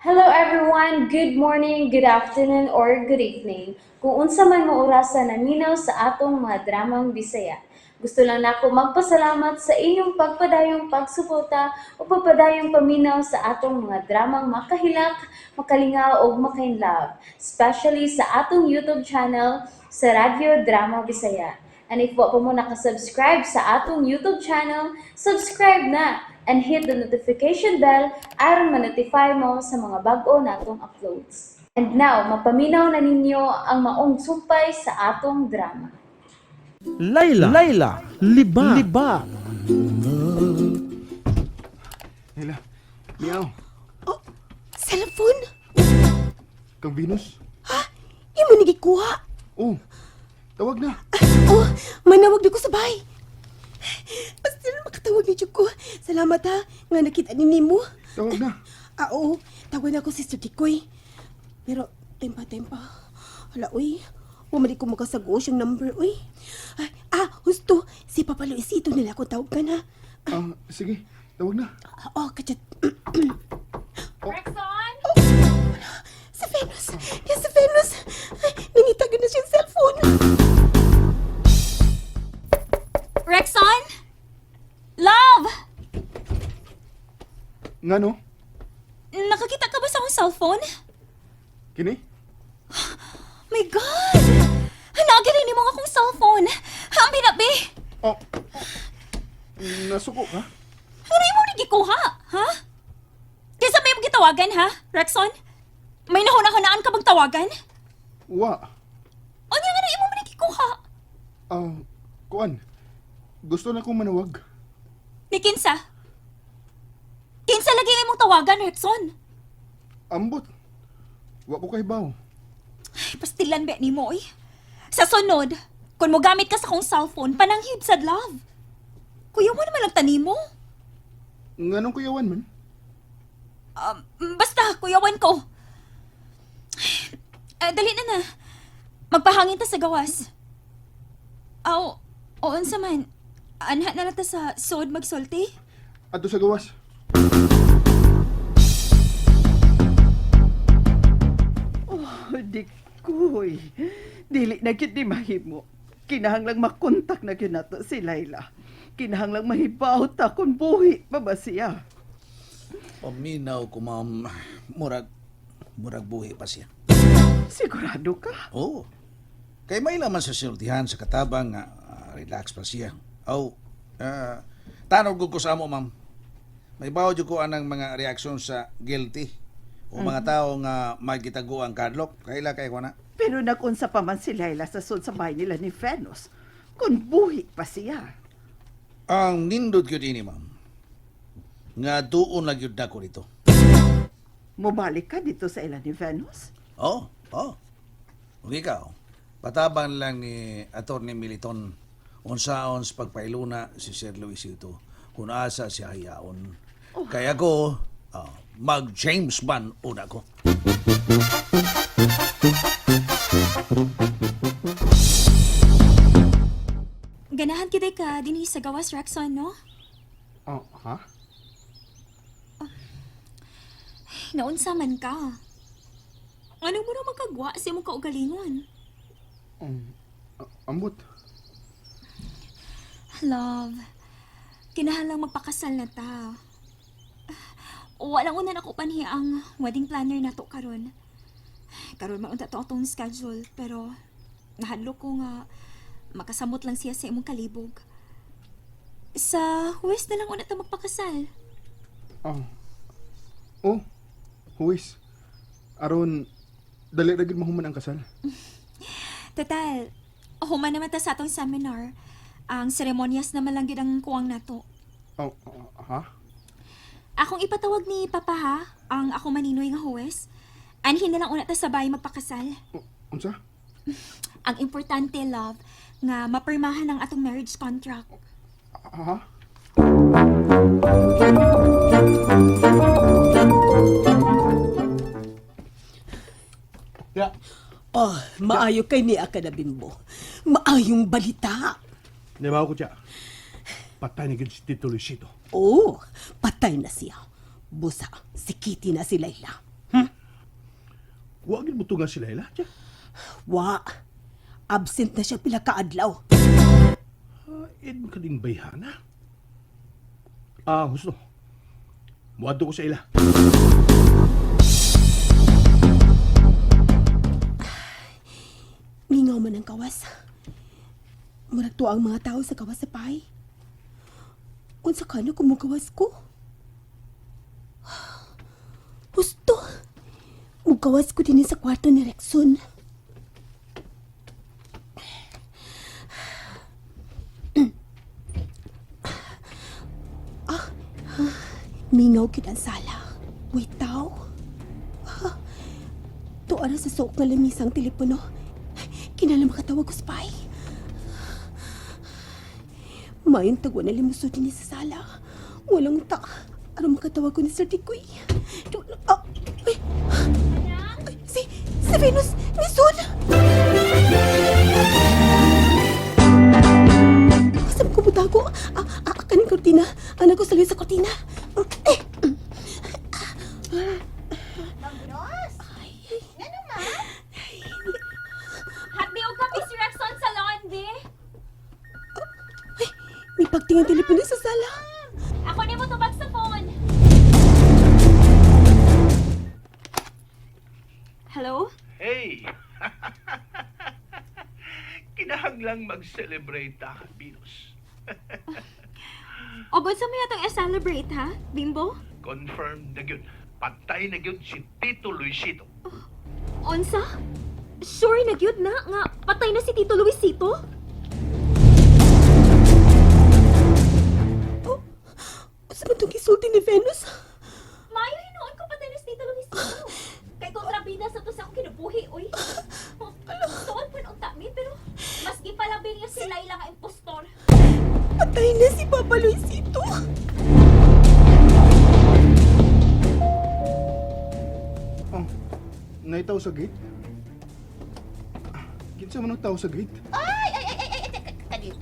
Hello everyone, good morning, good afternoon, or good evening. Kung unsa man mo orasan naminaw sa atong mga dramang Bisaya. Gusto lang nako magpasalamat sa inyong pagpadayong pagsuporta o pagpadayong paminaw sa atong mga dramang makahilak, makalingaw o makainlove, especially sa atong YouTube channel sa Radyo Drama Bisaya. And if wa pa mo nakasubscribe sa atong YouTube channel, subscribe na and hit the notification bell aron ma-notify mo sa mga bag-o natong uploads. And now, mapaminaw na ninyo ang maong sumpay sa atong drama. Layla, Liba. Layla, miyaw. Oh, cellphone? Kang Venus? Imo ni gikuha. Oh, tawag na. Oh, manawag na ko sa bahay. Basta na makatawag ni ko. Salamat ha, nga nakita ni Nimo. Tawag na. Oo, tawag na ako si Sir Tikoy. Pero, tempa. Hala, uy. Umali ko makasago siyang number, uy. Husto, si Papa Luisito nila ako tawag ka na. Sige, tawag na. Kachat. Rexon! Si Venus! Yes, si Venus! Nangitagan na siyang cellphone. Rexon? Love! Nga no? Nakakita ka ba sa akong cellphone? Kini? My God! Nagilin mo akong cellphone. Ang binabi! Oh, nasuko ka? Ano mo nagikuha, ha? Kaysa may mong gitawagan, ha, Rexon? May nahuna-hunaan ka bang tawagan? Wa. O niya nga na imo mo nagikuha? Kuan. Gusto na kong manawag. Ni Kinsa? Kinsa lagi imong tawagan, Rexon? Ambot. Wa ko kay baw. Ay, pastilan ba ni mo, eh? Sa sunod, kung mo gamit ka sa kong cellphone, pananghid sa love. Kuya mo naman lang tanimo. Nga nung kuyawan man? Basta, kuyawan ko. Dali na. Magpahangin ta sa gawas. Oon sa man. Anha na nata sa sod magsulti. Ato sa gawas. Dikoy. Dili na gyud ni mahimo. Kinahanglang makontak na gyud nato si Layla. Kinahanglang mahibaw ta kung buhi pa ba siya. Paminaw ko, ma'am. Murag buhi pa siya. Sigurado ka? Oo. Kay may laman sa siltihan sa katabang nga relax pa siya. Tanong ko sa amo, ma'am. May bawo ko anang mga reaksyon sa guilty o mga tao nga magitago ang kadlok. Kaila kay ko na. Pero nagunsa pa man si Layla sa sud sa bahay nila ni Venus. Kung buhi pa siya. Ang nindot yun ini, ma'am. Nga doon na yun ako dito. Mubalik ka dito sa ila ni Venus? Oo. Huwag ikaw. Patabang lang ni Atty. Militon unsaon sa pagpailuna si Sir Luisito kung asa siya hayaon. Kaya ko, mag-James Bond una ko. Ganahan kita ka din sa gawas, Rexon, no? Ha? Naunsa man ka. Ano mo na magkagwa sa imong kaugalingon? Ambot. Love, kinahanglang magpakasal na ta. Walang unan ako panhi ang wedding planner na to karon. Karon maunta to atong schedule, pero nahadlo ko nga makasamot lang siya sa imong kalibog. Sa Huwes na lang una ta magpakasal. Huwis. Aron, dali ragid mahuman ang kasal. Total, human naman ta sa atong seminar. Ang seremonyas naman lang gid ang kuwang nato. Ha? Akong ipatawag ni Papa ha, ang ako maninoy nga Huwes. Anhin na lang una ta sabay magpakasal. Unsa? Ang importante, love, nga mapirmahan ang atong marriage contract. Ha? Yeah. Maayo kay ni Aka na Bimbo. Maayong balita. Nabaw ko siya. Patay na gid si Tito Luisito. Patay na siya. Busa, si Kitty na si Layla. Huwag mo tungan si Layla, tiya. Wa. Absent na siya pila kaadlaw. Hain ka ding bayhana. Husto. Muadto ko sa ila. Mingaw man ang kawas. Murag to ang mga tao sa kawas sa pahay. Unsa ka na kumugawas ko? Gusto. Mugawas ko din sa kwarto ni Rexon. Mingaw kid ang sala. Wait tao. Tuara sa suok nga lamisang telepono. Kinala makatawag ko sa pahay. Mayong tagwa na limusod din sa sala. Walang ta. Ano makatawag ko ni Sir Tikoy? Si Venus! Nison! Saan ko butago? Kaning kortina. Anak ko saloy sa kortina. Happy o kami si Rexon sa laundry. May pagtingan telepono sa sala. Ako ni mo tubag sa phone. Hello? Hey! Kinahanglang mag-celebrate ta, Venus. O good sa may atong celebrate ha, Bimbo? Confirmed na yun. Patay na yun si Tito Luisito. Onsa? Sure na gyud na nga patay na si Tito Luisito? Sa man itong kisulti ni Venus? Mayo hinoon ko patay na si Tito Luisito. Kay kontrabida sa to sa akong kinabuhi, oy. Tuon po ng tami, pero mas gipalabi niya si Layla nga impostor. Patay na si Papa Luisito. Naitaw sa gate? Kinsa man ang tao sa gate? Kadit.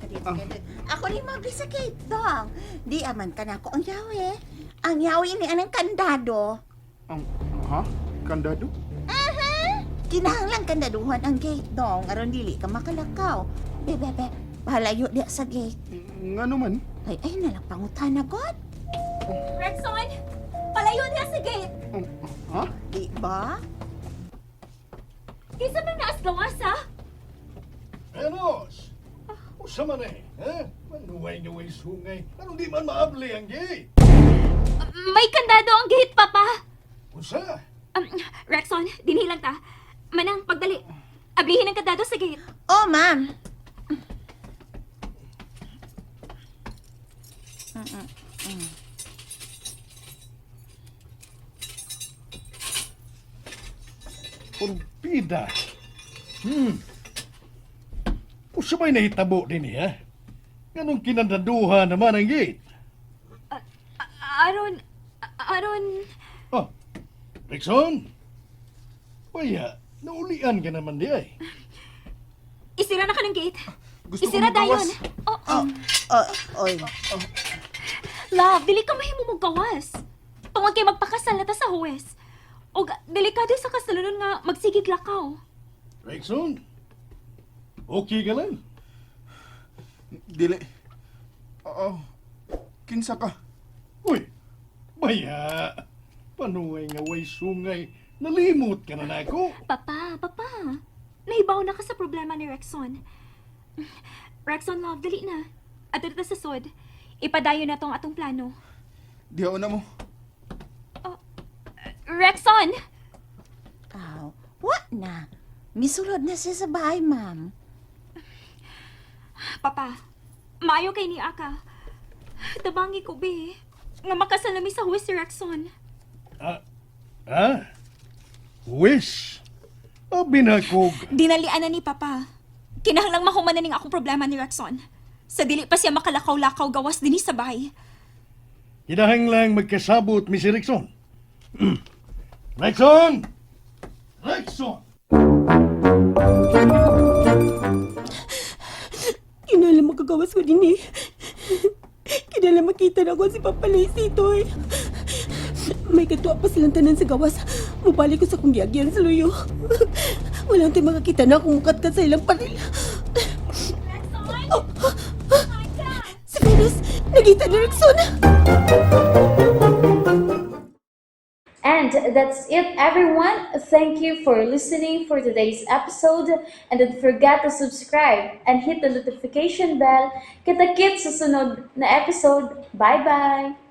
Ako rin mabisakit, dong. Di aman ka na ako ang yawi. Ang yawi ni anang kandado. Ha? Kandado? Kinahanglan kandaduhan ang gate, dong. Aron dili ka makalakaw. Bebe, pahalayo di sa gate. Nga naman. Ay, nalang pangutan na, God. Rexon, palayo niya sa gate. Ha? Di ba? Kinsa man naas gawas ha? Venus! Usa man eh, ha? Manuway-nuway sungay. Anong di man maabli ang gate? May kandado ang gate, Papa. Usa? Rexon, dinhi lang ta. Manang, pagdali. Ablihin ang kandado sa gate. Oh, ma'am. Pida. Usa ba'y nahitabo din ha? Ganong kinandaduha naman ang gate? Aron... Oh, Rexon? Baya, naulian ka naman di ay. Isira na ka ng gate. Gusto ko Isira dayon. magawas. Oy. Love, dili ka mahimo mong gawas. Tungod kay magpakasal na ta sa huwes. O delikado sa kasalunon nga magsigig lakaw. Rexon? Okay ka lang? Dili. Kinsa ka? Uy, baya. Panuway nga way sungay. Nalimot ka na nako. Papa. Nahibaw na ka sa problema ni Rexon. Rexon, love, dali na. At ito sa sod. Ipadayo na tong atong plano. Dihaw na mo. Rexon! What na? Misulod na siya sa bahay, ma'am. Papa, maayo kay ni Aka. Tabangi ko, be. Nga makasalami sa huwes si Rexon. Wish. Binakog. Dinalian na ni Papa. Kinahanglang mahuman na ning akong problema ni Rexon. Sa dili pa siya makalakaw-lakaw gawas din sa bahay. Kinahanglang magkasabot, Miss Rexon. Rexon! Rexon! Kinala magagawas ko din eh. Kinala makita na ako si Papa Luisito eh. May katwa pa silang tanan sa gawas. Mubalik ko sa kong giyagyan sa luyo. Walang tayo makakita na kung mukat sa ilang panil. Oh, si Venus, nagita ni Rickson. And that's it, everyone. Thank you for listening for today's episode. And don't forget to subscribe and hit the notification bell. Kita-kits sa sunod na episode. Bye-bye!